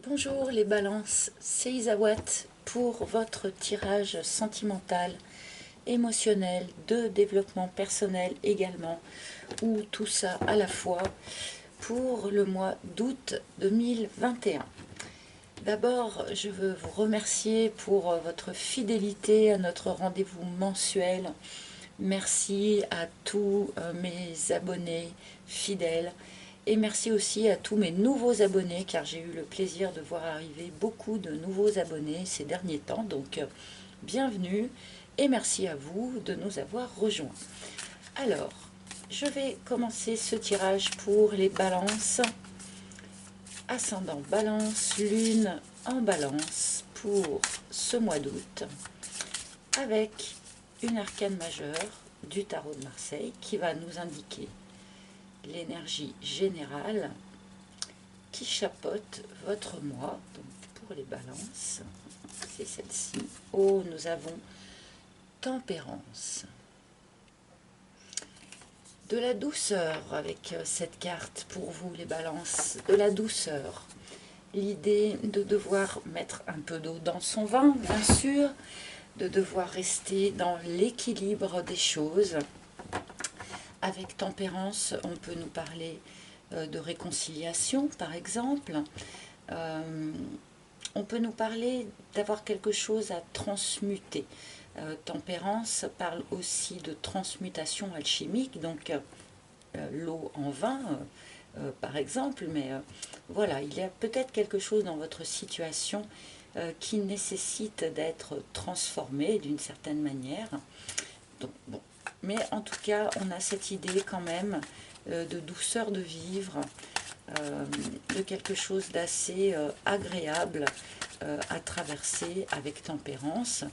Bonjour les balances, c'est Isawat pour votre tirage sentimental, émotionnel, de développement personnel également, ou tout ça à la fois pour le mois d'août 2021. D'abord, je veux vous remercier pour votre fidélité à notre rendez-vous mensuel. Merci à tous mes abonnés fidèles et merci aussi à tous mes nouveaux abonnés car j'ai eu le plaisir de voir arriver beaucoup de nouveaux abonnés ces derniers temps. Donc bienvenue et merci à vous de nous avoir rejoints. Alors, je vais commencer ce tirage pour les balances. Ascendant balance, lune en balance pour ce mois d'août avec une arcane majeure du tarot de Marseille qui va nous indiquer l'énergie générale qui chapeaute votre mois. Donc pour les balances, c'est celle-ci. Oh, nous avons tempérance. De la douceur avec cette carte pour vous les balances, de la douceur. L'idée de devoir mettre un peu d'eau dans son vin, bien sûr, de devoir rester dans l'équilibre des choses. Avec tempérance, on peut nous parler de réconciliation, par exemple. On peut nous parler d'avoir quelque chose à transmuter. Tempérance parle aussi de transmutation alchimique, donc l'eau en vin, par exemple, mais voilà, il y a peut-être quelque chose dans votre situation qui nécessite d'être transformé d'une certaine manière. Donc, bon. Mais en tout cas, on a cette idée quand même de douceur de vivre, de quelque chose d'assez agréable à traverser avec tempérance.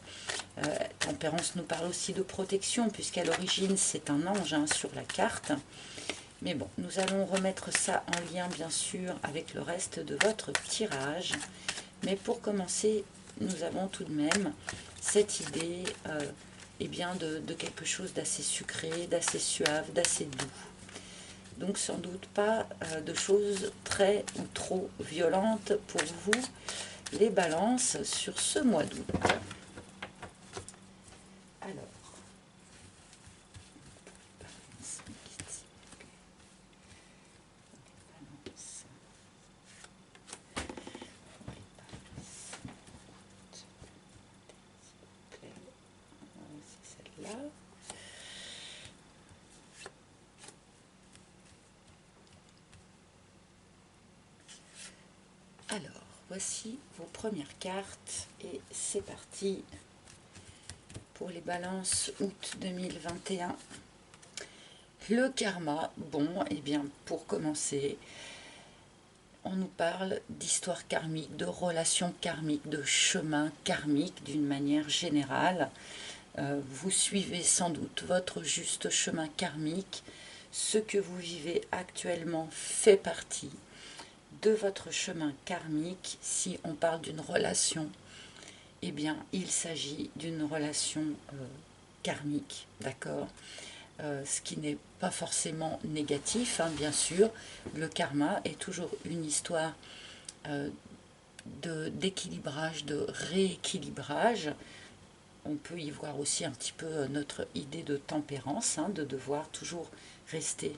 Tempérance nous parle aussi de protection, puisqu'à l'origine c'est un ange sur la carte. Mais bon, nous allons remettre ça en lien bien sûr avec le reste de votre tirage. Mais pour commencer, nous avons tout de même cette idée eh bien de quelque chose d'assez sucré, d'assez suave, d'assez doux. Donc sans doute pas de choses très ou trop violentes pour vous, les balances, sur ce mois d'août. Alors, c'est celle-là. Alors, voici vos premières cartes et c'est parti pour les balances août 2021. Le karma, bon, et bien pour commencer, on nous parle d'histoire karmique, de relations karmiques, de chemin karmique d'une manière générale. Vous suivez sans doute votre juste chemin karmique. Ce que vous vivez actuellement fait partie de votre chemin karmique. Si on parle d'une relation, eh bien il s'agit d'une relation karmique, d'accord, ce qui n'est pas forcément négatif, bien sûr. Le karma est toujours une histoire d'équilibrage, de rééquilibrage. On peut y voir aussi un petit peu notre idée de tempérance, de devoir toujours rester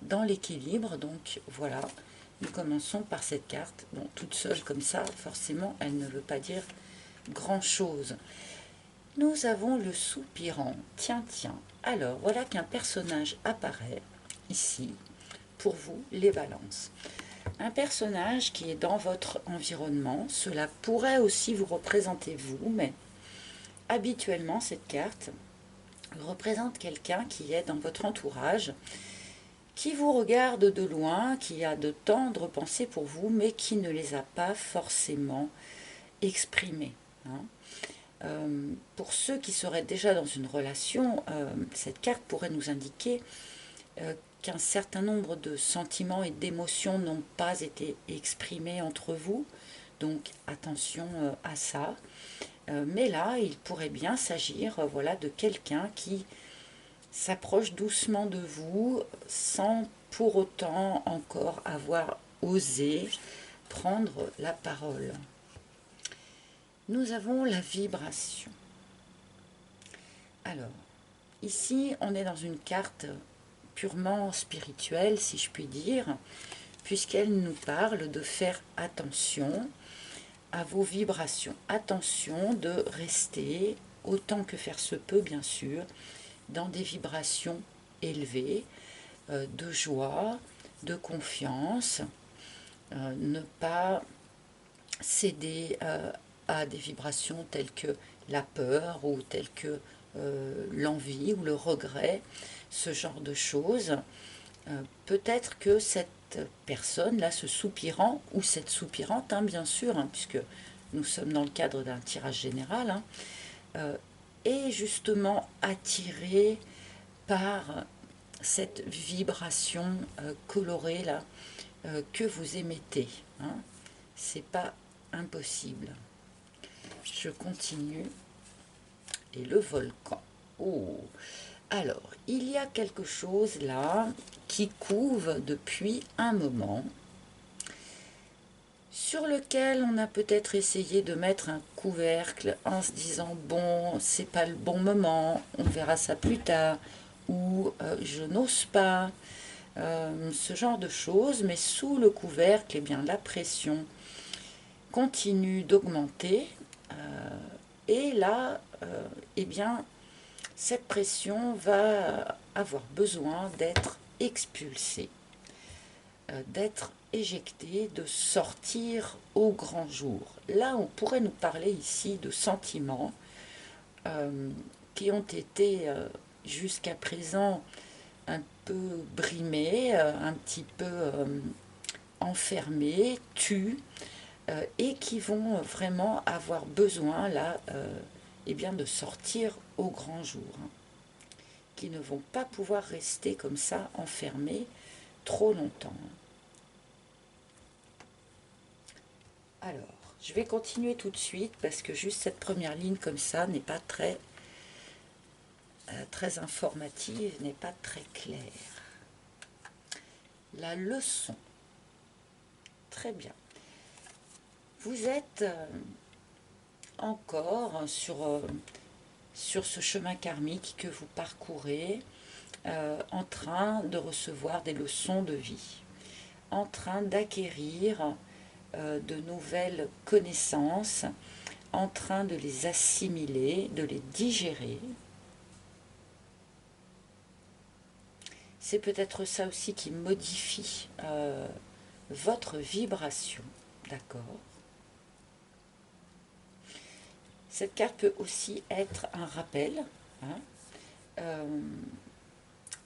dans l'équilibre. Donc voilà, nous commençons par cette carte. Bon, toute seule comme ça, forcément, elle ne veut pas dire grand-chose. Nous avons le soupirant. Tiens, tiens. Alors, voilà qu'un personnage apparaît ici pour vous, les balances. Un personnage qui est dans votre environnement. Cela pourrait aussi vous représenter vous, mais habituellement, cette carte représente quelqu'un qui est dans votre entourage, qui vous regarde de loin, qui a de tendres pensées pour vous, mais qui ne les a pas forcément exprimées. Pour ceux qui seraient déjà dans une relation, cette carte pourrait nous indiquer qu'un certain nombre de sentiments et d'émotions n'ont pas été exprimés entre vous. Donc attention à ça. Mais là, il pourrait bien s'agir voilà, de quelqu'un qui s'approche doucement de vous sans pour autant encore avoir osé prendre la parole. Nous avons la vibration. Alors, ici, on est dans une carte purement spirituelle, si je puis dire, puisqu'elle nous parle de faire attention à vos vibrations. Attention de rester, autant que faire se peut, bien sûr, dans des vibrations élevées, de joie, de confiance, ne pas céder à des vibrations telles que la peur ou telles que l'envie ou le regret, ce genre de choses. Peut-être que cette personne-là, ce soupirant, ou cette soupirante, hein, bien sûr, hein, puisque nous sommes dans le cadre d'un tirage général, hein, est justement attirée par cette vibration colorée là que vous émettez. Hein. C'est pas impossible. Je continue. Et le volcan. Oh. Alors, il y a quelque chose là qui couve depuis un moment, sur lequel on a peut-être essayé de mettre un couvercle en se disant bon, c'est pas le bon moment, on verra ça plus tard, ou je n'ose pas, ce genre de choses, mais sous le couvercle, eh bien, la pression continue d'augmenter, et là, eh bien, cette pression va avoir besoin d'être expulsée, d'être éjectée, de sortir au grand jour. Là, on pourrait nous parler ici de sentiments qui ont été jusqu'à présent un peu brimés, un petit peu enfermés, tus, et qui vont vraiment avoir besoin là eh bien, de sortir au grand jour, hein, qui ne vont pas pouvoir rester comme ça enfermés trop longtemps. Alors, je vais continuer tout de suite parce que juste cette première ligne comme ça n'est pas très informative, n'est pas très claire. La leçon. Très bien. Vous êtes encore sur ce chemin karmique que vous parcourez, en train de recevoir des leçons de vie, en train d'acquérir de nouvelles connaissances, en train de les assimiler, de les digérer. C'est peut-être ça aussi qui modifie votre vibration, d'accord? Cette carte peut aussi être un rappel, hein,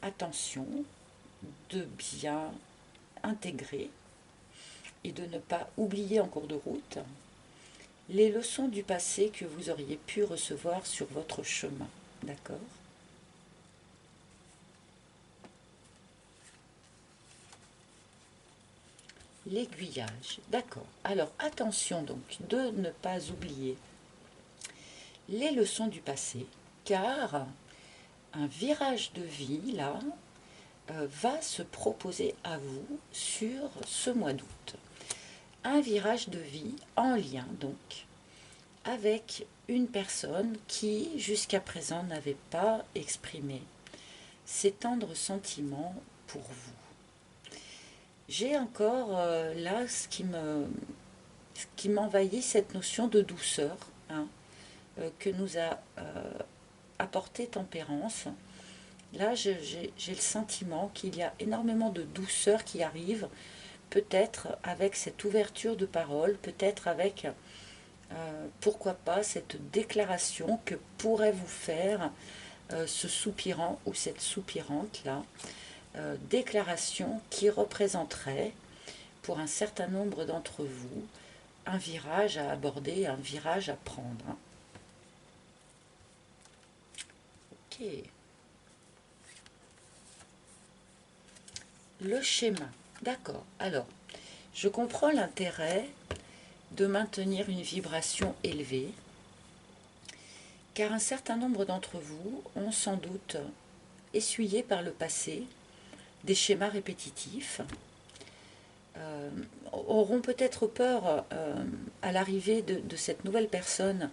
attention de bien intégrer et de ne pas oublier en cours de route les leçons du passé que vous auriez pu recevoir sur votre chemin, d'accord? L'aiguillage, d'accord. Alors attention donc de ne pas oublier les leçons du passé, car un virage de vie, là, va se proposer à vous sur ce mois d'août. Un virage de vie en lien, donc, avec une personne qui, jusqu'à présent, n'avait pas exprimé ses tendres sentiments pour vous. J'ai encore, là, ce qui m'envahit, cette notion de douceur, hein, que nous a apporté Tempérance. Là, j'ai le sentiment qu'il y a énormément de douceur qui arrive, peut-être avec cette ouverture de parole, peut-être avec, pourquoi pas, cette déclaration que pourrait vous faire ce soupirant ou cette soupirante-là, déclaration qui représenterait, pour un certain nombre d'entre vous, un virage à aborder, un virage à prendre. Ok. Le schéma. D'accord. Alors, je comprends l'intérêt de maintenir une vibration élevée, car un certain nombre d'entre vous ont sans doute essuyé par le passé des schémas répétitifs, auront peut-être peur à l'arrivée de cette nouvelle personne,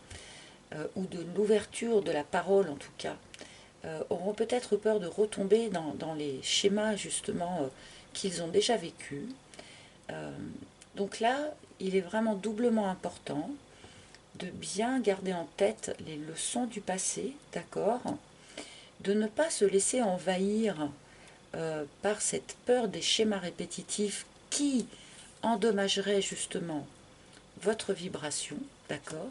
ou de l'ouverture de la parole en tout cas, auront peut-être peur de retomber dans les schémas justement qu'ils ont déjà vécus. Donc là, il est vraiment doublement important de bien garder en tête les leçons du passé, d'accord, de ne pas se laisser envahir par cette peur des schémas répétitifs qui endommageraient justement votre vibration, d'accord.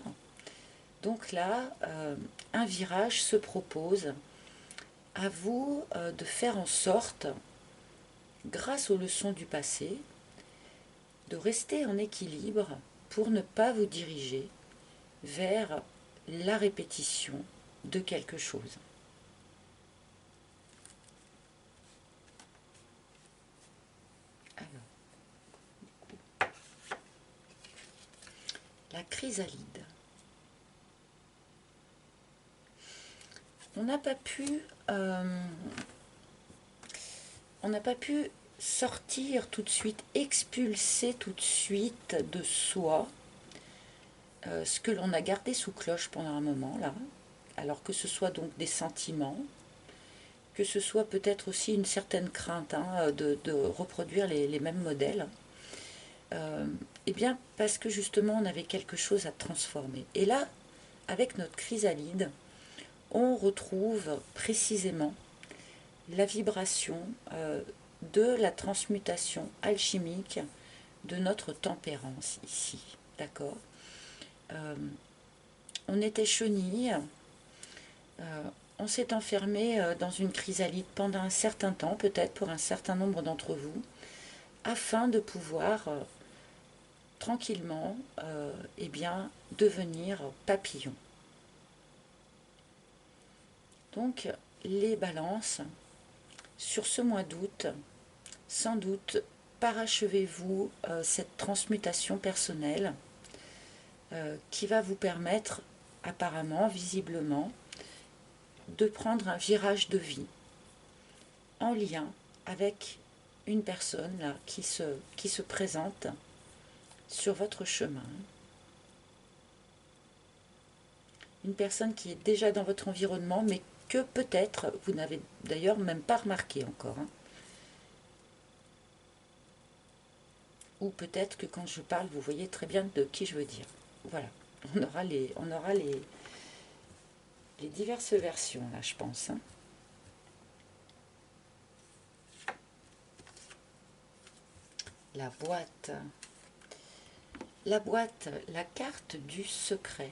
Donc là, un virage se propose à vous de faire en sorte, grâce aux leçons du passé, de rester en équilibre pour ne pas vous diriger vers la répétition de quelque chose. Alors, la chrysalide. On n'a pas pu, sortir tout de suite, expulser tout de suite de soi ce que l'on a gardé sous cloche pendant un moment là, alors que ce soit donc des sentiments, que ce soit peut-être aussi une certaine crainte de reproduire les mêmes modèles. Eh bien parce que justement on avait quelque chose à transformer. Et là, avec notre chrysalide, on retrouve précisément la vibration de la transmutation alchimique de notre tempérance ici, d'accord. On était chenille, on s'est enfermé dans une chrysalide pendant un certain temps, peut-être pour un certain nombre d'entre vous, afin de pouvoir tranquillement eh bien, devenir papillon. Donc les balances, sur ce mois d'août, sans doute parachevez-vous cette transmutation personnelle qui va vous permettre apparemment, visiblement, de prendre un virage de vie en lien avec une personne là, qui se présente sur votre chemin. Une personne qui est déjà dans votre environnement, mais que peut-être vous n'avez d'ailleurs même pas remarqué encore. Ou peut-être que quand je parle, vous voyez très bien de qui je veux dire. Voilà, on aura les diverses versions là, je pense. La boîte. La boîte, la carte du secret.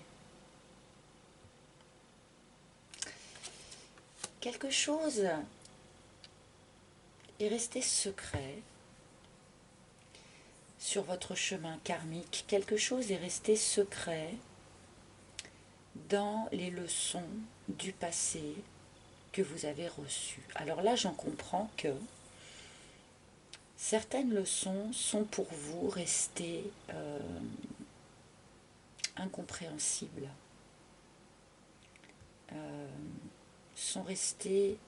Quelque chose est resté secret sur votre chemin karmique. Quelque chose est resté secret dans les leçons du passé que vous avez reçues. Alors là, j'en comprends que certaines leçons sont pour vous restées incompréhensibles, sont restées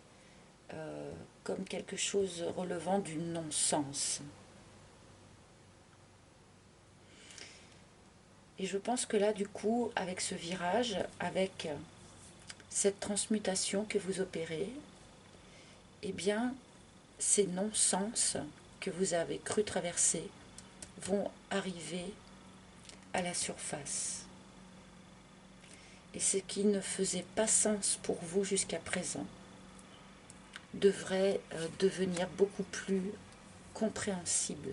comme quelque chose relevant du non-sens. Et je pense que là, du coup, avec ce virage, avec cette transmutation que vous opérez, eh bien, ces non-sens que vous avez cru traverser vont arriver à la surface. Et ce qui ne faisait pas sens pour vous jusqu'à présent devrait devenir beaucoup plus compréhensible.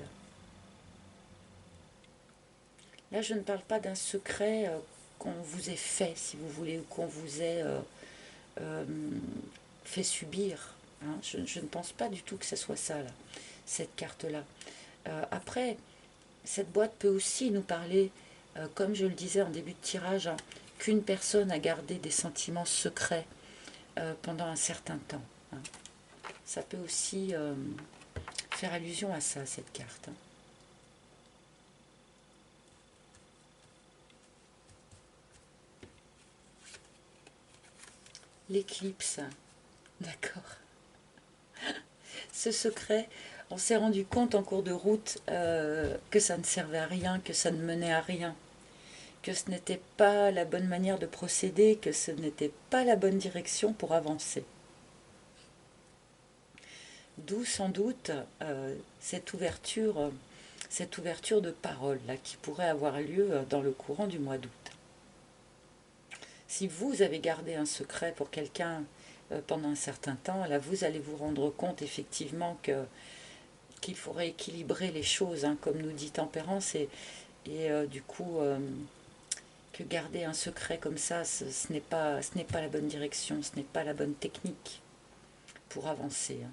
Là, je ne parle pas d'un secret qu'on vous ait fait, si vous voulez, ou qu'on vous ait fait subir. Hein. Je ne pense pas du tout que ce soit ça, là, cette carte-là. Après, cette boîte peut aussi nous parler, comme je le disais en début de tirage, hein, qu'une personne a gardé des sentiments secrets pendant un certain temps. Hein. Ça peut aussi faire allusion à ça, cette carte. Hein. L'éclipse, d'accord. Ce secret, On s'est rendu compte en cours de route que ça ne servait à rien, que ça ne menait à rien, que ce n'était pas la bonne manière de procéder, que ce n'était pas la bonne direction pour avancer. D'où sans doute cette ouverture de parole là, qui pourrait avoir lieu dans le courant du mois d'août. Si vous avez gardé un secret pour quelqu'un pendant un certain temps, là vous allez vous rendre compte effectivement qu'il faudrait équilibrer les choses, hein, comme nous dit Tempérance, et du coup que garder un secret comme ça, ce n'est pas la bonne direction, ce n'est pas la bonne technique pour avancer, hein,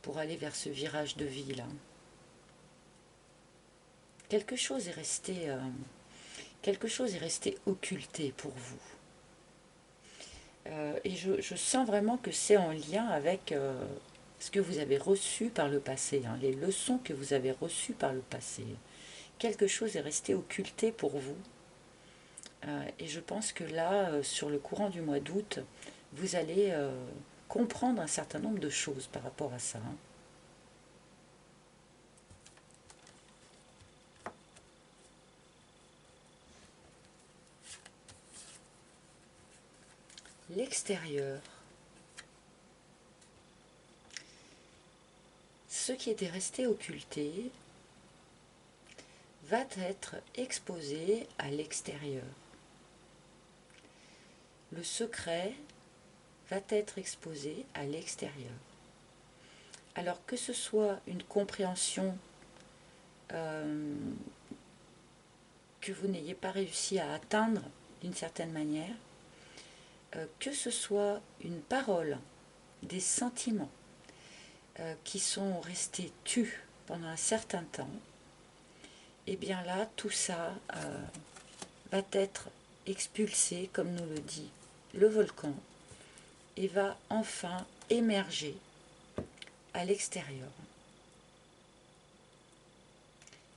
pour aller vers ce virage de vie là. Quelque chose est resté occulté pour vous. Et je sens vraiment que c'est en lien avec ce que vous avez reçu par le passé, hein, les leçons que vous avez reçues par le passé. Quelque chose est resté occulté pour vous. Et je pense que là, sur le courant du mois d'août, vous allez comprendre un certain nombre de choses par rapport à ça, hein. L'extérieur, ce qui était resté occulté va être exposé à l'extérieur. Le secret va être exposé à l'extérieur. Alors que ce soit une compréhension que vous n'ayez pas réussi à atteindre d'une certaine manière, que ce soit une parole, des sentiments qui sont restés tus pendant un certain temps, et bien là, tout ça va être expulsé, comme nous le dit le volcan, et va enfin émerger à l'extérieur.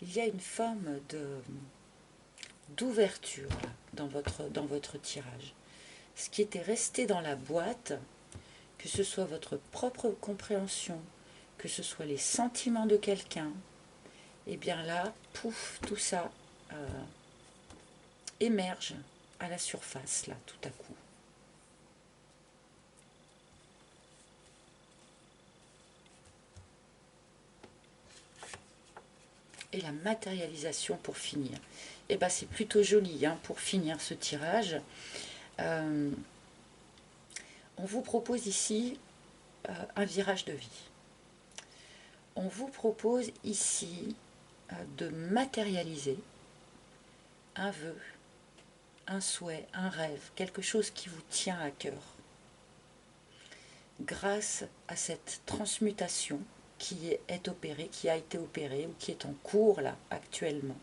Il y a une forme d'ouverture dans votre tirage. Ce qui était resté dans la boîte, que ce soit votre propre compréhension, que ce soit les sentiments de quelqu'un, et bien là, pouf, tout ça émerge à la surface, là, tout à coup. Et la matérialisation pour finir. Et bien c'est plutôt joli, hein, pour finir ce tirage. On vous propose ici un virage de vie. On vous propose ici de matérialiser un vœu, un souhait, un rêve, quelque chose qui vous tient à cœur. Grâce à cette transmutation qui est opérée, qui a été opérée ou qui est en cours là actuellement,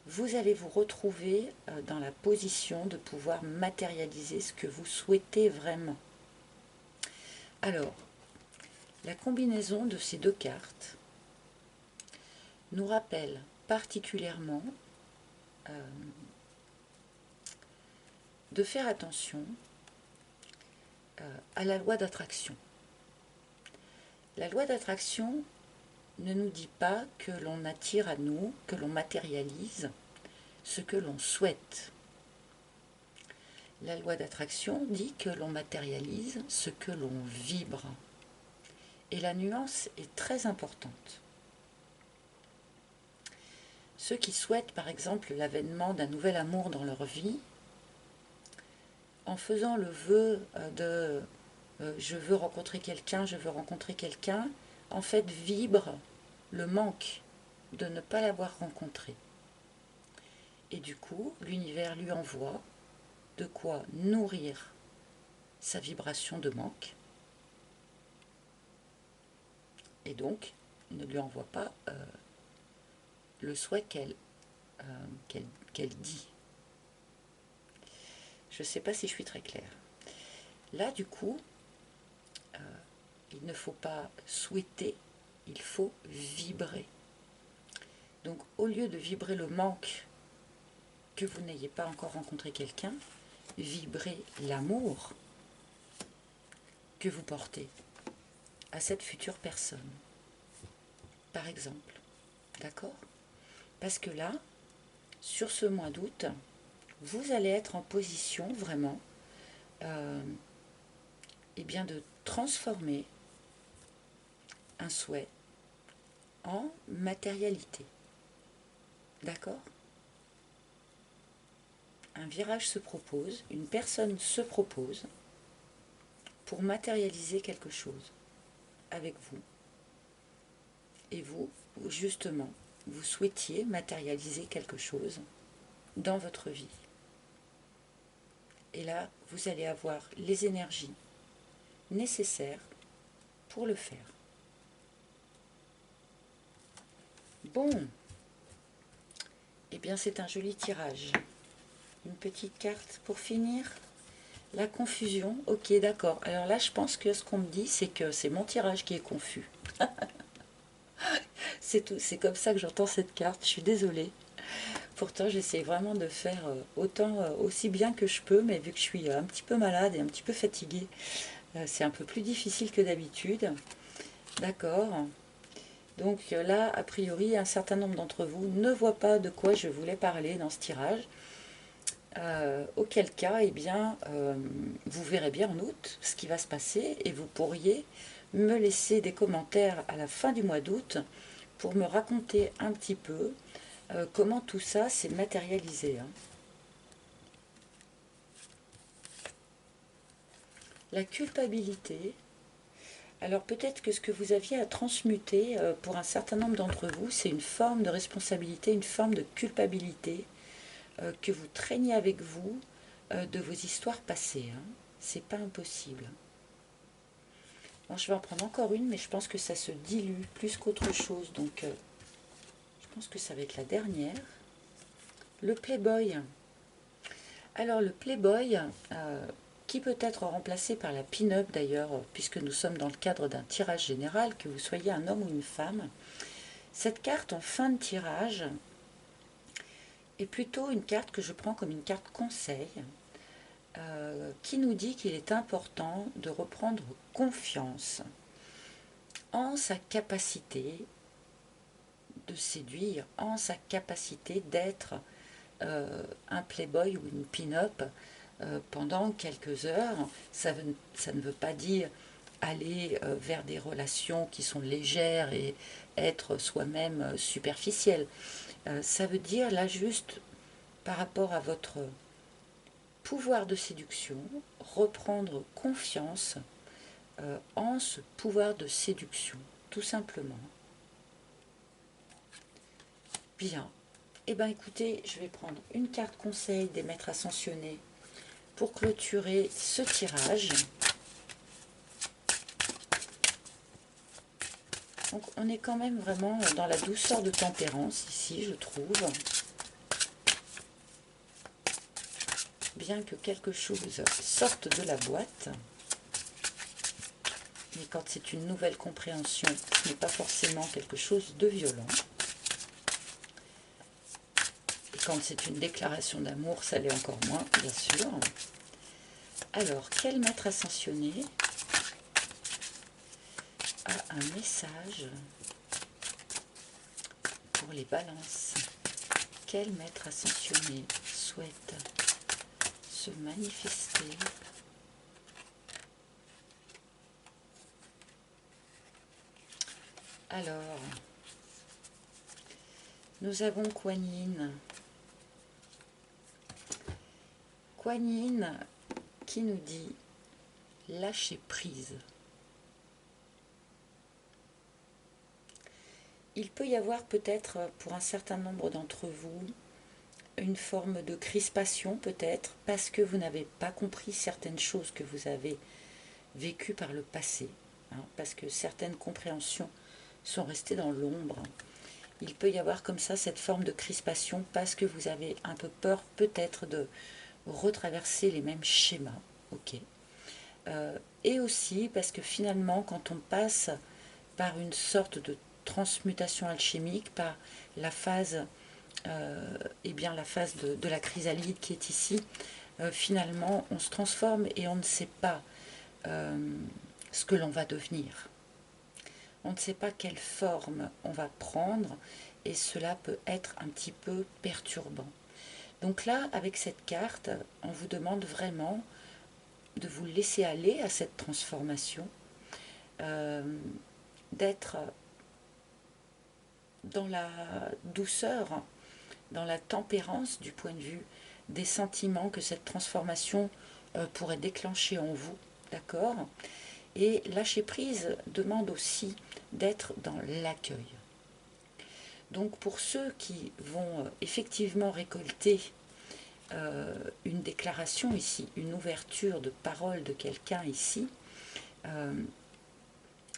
vous allez vous retrouver dans la position de pouvoir matérialiser ce que vous souhaitez vraiment. Alors, la combinaison de ces deux cartes nous rappelle particulièrement de faire attention à la loi d'attraction. La loi d'attraction ne nous dit pas que l'on attire à nous, que l'on matérialise ce que l'on souhaite. La loi d'attraction dit que l'on matérialise ce que l'on vibre. Et la nuance est très importante. Ceux qui souhaitent par exemple l'avènement d'un nouvel amour dans leur vie, en faisant le vœu de je veux rencontrer quelqu'un, je veux rencontrer quelqu'un, en fait vibre le manque de ne pas l'avoir rencontré. Et du coup, l'univers lui envoie de quoi nourrir sa vibration de manque. Et donc, il ne lui envoie pas le souhait qu'elle dit. Je ne sais pas si je suis très claire. Là, du coup, il ne faut pas souhaiter, il faut vibrer. Donc, au lieu de vibrer le manque que vous n'ayez pas encore rencontré quelqu'un, vibrez l'amour que vous portez à cette future personne. par exemple. D'accord? Parce que là, sur ce mois d'août, vous allez être en position vraiment eh bien de transformer un souhait en matérialité. D'accord? Un virage se propose, une personne se propose pour matérialiser quelque chose avec vous. Et vous, justement, vous souhaitiez matérialiser quelque chose dans votre vie. Et là, vous allez avoir les énergies nécessaires pour le faire. Bon, eh bien c'est un joli tirage. Une petite carte pour finir. La confusion, ok, d'accord. Alors là, je pense que ce qu'on me dit, c'est que c'est mon tirage qui est confus. C'est tout, c'est comme ça que j'entends cette carte, je suis désolée. Pourtant, j'essaie vraiment de faire autant, aussi bien que je peux, mais vu que je suis un petit peu malade et un petit peu fatiguée, c'est un peu plus difficile que d'habitude. D'accord. Donc là, a priori, un certain nombre d'entre vous ne voient pas de quoi je voulais parler dans ce tirage. Auquel cas, eh bien, vous verrez bien en août ce qui va se passer et vous pourriez me laisser des commentaires à la fin du mois d'août pour me raconter un petit peu comment tout ça s'est matérialisé. Hein. La culpabilité. Alors peut-être que ce que vous aviez à transmuter pour un certain nombre d'entre vous, c'est une forme de responsabilité, une forme de culpabilité que vous traînez avec vous de vos histoires passées. Hein. C'est pas impossible. Bon, je vais en prendre encore une, mais je pense que ça se dilue plus qu'autre chose. Donc je pense que ça va être la dernière. Le Playboy. Alors le Playboy, qui peut être remplacé par la pin-up d'ailleurs, puisque nous sommes dans le cadre d'un tirage général, que vous soyez un homme ou une femme. Cette carte en fin de tirage est plutôt une carte que je prends comme une carte conseil, qui nous dit qu'il est important de reprendre confiance en sa capacité de séduire, en sa capacité d'être un playboy ou une pin-up pendant quelques heures. Ça ne veut pas dire aller vers des relations qui sont légères et être soi-même superficiel. Ça veut dire là juste par rapport à votre pouvoir de séduction, reprendre confiance en ce pouvoir de séduction, tout simplement. Bien. Eh bien écoutez, je vais prendre une carte conseil des maîtres ascensionnés pour clôturer ce tirage. Donc on est quand même vraiment dans la douceur de tempérance ici, je trouve. Bien que quelque chose sorte de la boîte. Mais quand c'est une nouvelle compréhension, ce n'est pas forcément quelque chose de violent. Et quand c'est une déclaration d'amour, ça l'est encore moins, bien sûr. Alors, quel maître ascensionné a un message pour les balances? Quel maître ascensionné souhaite se manifester? Alors, nous avons Kuan Yin. Kuan Yin qui nous dit lâcher prise. Il peut y avoir peut-être pour un certain nombre d'entre vous une forme de crispation peut-être parce que vous n'avez pas compris certaines choses que vous avez vécues par le passé, hein, parce que certaines compréhensions sont restées dans l'ombre. Il peut y avoir comme ça cette forme de crispation parce que vous avez un peu peur peut-être de retraverser les mêmes schémas. Ok. Et aussi parce que finalement quand on passe par une sorte de transmutation alchimique, par la phase, eh bien la phase de la chrysalide qui est ici, finalement on se transforme et on ne sait pas ce que l'on va devenir. on ne sait pas quelle forme on va prendre et cela peut être un petit peu perturbant. Donc là, avec cette carte, on vous demande vraiment de vous laisser aller à cette transformation, d'être dans la douceur, dans la tempérance du point de vue des sentiments que cette transformation pourrait déclencher en vous, d'accord? Et lâcher prise demande aussi d'être dans l'accueil. Donc pour ceux qui vont effectivement récolter une déclaration ici, une ouverture de parole de quelqu'un ici,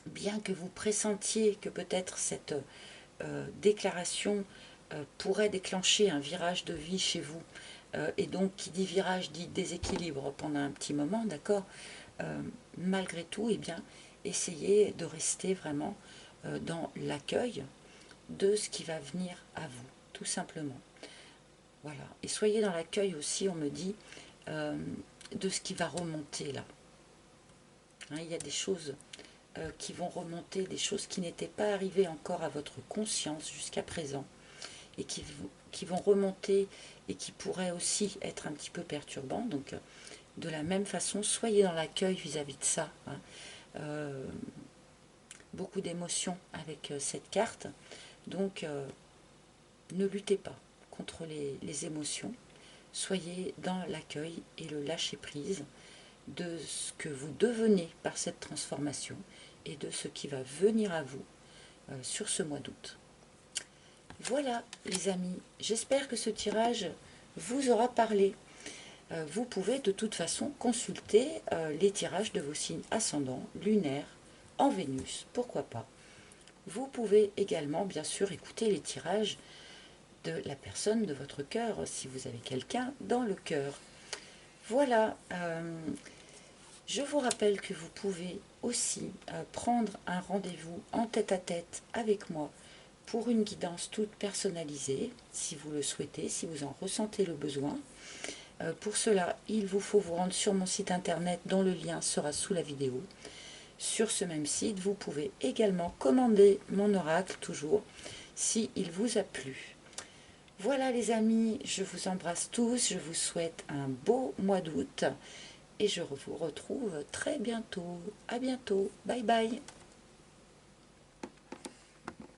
bien que vous pressentiez que peut-être cette déclaration pourrait déclencher un virage de vie chez vous, et donc qui dit virage dit déséquilibre pendant un petit moment, d'accord, malgré tout, eh bien, essayez de rester vraiment dans l'accueil de ce qui va venir à vous, tout simplement. Voilà. Et soyez dans l'accueil aussi, on me dit, de ce qui va remonter là. Hein, il y a des choses qui vont remonter, des choses qui n'étaient pas arrivées encore à votre conscience jusqu'à présent, et qui vont remonter et qui pourraient aussi être un petit peu perturbants. Donc, de la même façon, soyez dans l'accueil vis-à-vis de ça. Hein. Beaucoup d'émotions avec cette carte. Donc, ne luttez pas contre les émotions. Soyez dans l'accueil et le lâcher-prise de ce que vous devenez par cette transformation et de ce qui va venir à vous sur ce mois d'août. Voilà les amis, j'espère que ce tirage vous aura parlé. Vous pouvez de toute façon consulter les tirages de vos signes ascendants, lunaires, en Vénus, pourquoi pas. Vous pouvez également bien sûr écouter les tirages de la personne de votre cœur, si vous avez quelqu'un dans le cœur. Voilà, je vous rappelle que vous pouvez aussi prendre un rendez-vous en tête-à-tête avec moi pour une guidance toute personnalisée, si vous le souhaitez, si vous en ressentez le besoin. Pour cela, il vous faut vous rendre sur mon site internet dont le lien sera sous la vidéo. Sur ce même site, vous pouvez également commander mon oracle, toujours, si il vous a plu. Voilà les amis, je vous embrasse tous, je vous souhaite un beau mois d'août et je vous retrouve très bientôt. À bientôt, bye bye.